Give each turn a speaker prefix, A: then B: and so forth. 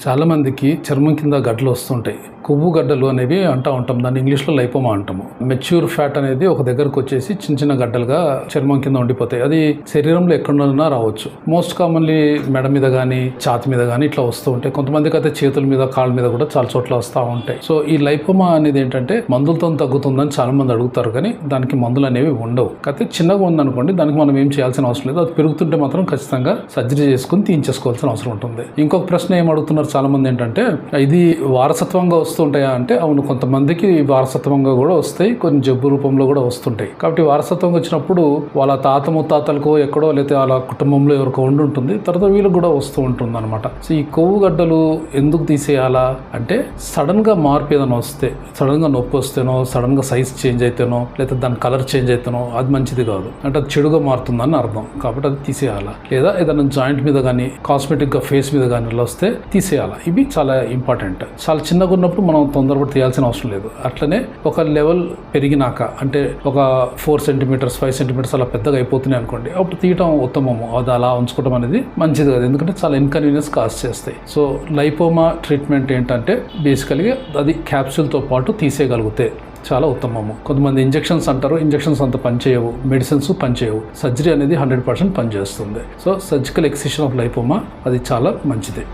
A: చాలా మందికి చర్మం కింద గడ్డలు వస్తుంటాయి. కొవ్వు గడ్డలు అనేవి అంటూ ఉంటాం. దాన్ని ఇంగ్లీష్లో లైపోమా అంటాము. మెచ్యూర్ ఫ్యాట్ అనేది ఒక దగ్గరకు వచ్చేసి చిన్న చిన్న గడ్డలుగా చర్మం కింద ఉండిపోతాయి. అది శరీరంలో ఎక్కడున్నా రావచ్చు. మోస్ట్ కామన్లీ మెడ మీద కానీ ఛాతి మీద కానీ ఇట్లా వస్తూ ఉంటాయి. కొంతమందికి అయితే చేతుల మీద కాళ్ళ మీద కూడా చాలా చోట్ల వస్తూ ఉంటాయి. సో ఈ లైపోమా అనేది ఏంటంటే మందులతో తగ్గుతుందని చాలా మంది అడుగుతారు, కానీ దానికి మందులు అనేవి ఉండవు. కాకపోతే చిన్నగా ఉందనుకోండి, దానికి మనం ఏం చేయాల్సిన అవసరం లేదు. అది పెరుగుతుంటే మాత్రం ఖచ్చితంగా సర్జరీ చేసుకుని తీయించేసుకోవాల్సిన అవసరం ఉంటుంది. ఇంకొక ప్రశ్న ఏం అడుగుతున్నారు చాలా మంది ఏంటంటే, ఇది వారసత్వంగా వస్తుంటాయా అంటే, అవును, కొంతమందికి వారసత్వంగా కూడా వస్తాయి, కొన్ని జబ్బు రూపంలో కూడా వస్తుంటాయి. కాబట్టి వారసత్వంగా వచ్చినప్పుడు వాళ్ళ తాత ముత్తాతలకో ఎక్కడో లేకపోతే వాళ్ళ కుటుంబంలో ఎవరికో ఉంటుంది, తర్వాత వీళ్ళకి కూడా వస్తూ ఉంటుంది అనమాట. సో ఈ కొవ్వు గడ్డలు ఎందుకు తీసేయాలా అంటే, సడన్ గా మార్పు ఏదైనా వస్తే, సడన్ గా నొప్పి వస్తేనో, సడన్ గా సైజ్ చేంజ్ అయితేనో, లేదా దాని కలర్ చేంజ్ అయితేనో అది మంచిది కాదు. అంటే అది చెడుగా మారుతుందని అర్థం. కాబట్టి అది తీసేయాలా. లేదా ఏదైనా జాయింట్ మీద కానీ కాస్మెటిక్ గా ఫేస్ మీద కానీ వస్తే తీసేయాలా. ఇవి చాలా ఇంపార్టెంట్. చాలా చిన్నగా ఉన్నప్పుడు మనం తొందరపడి తీయాల్సిన అవసరం లేదు. అట్లనే ఒక లెవెల్ పెరిగినాక, అంటే ఒక 4 సెంటీమీటర్స్ 5 సెంటీమీటర్స్ అలా పెద్దగా అయిపోతున్నాయి అనుకోండి, అప్పుడు తీయటం ఉత్తమము. అది అలా ఉంచుకోవడం అనేది మంచిది కాదు, ఎందుకంటే చాలా ఇన్కన్వీనియన్స్ కాజ్ చేస్తాయి. సో లైపోమా ట్రీట్మెంట్ ఏంటంటే బేసికల్గా అది క్యాప్సూల్తో పాటు తీసేయగలిగితే చాలా ఉత్తమము. కొంతమంది ఇంజెక్షన్స్ అంటారు, ఇంజెక్షన్స్ అంత పనిచేయవు, మెడిసిన్స్ పనిచేయవు. సర్జరీ అనేది 100% పనిచేస్తుంది. So surgical excision of lipoma అది చాలా మంచిది.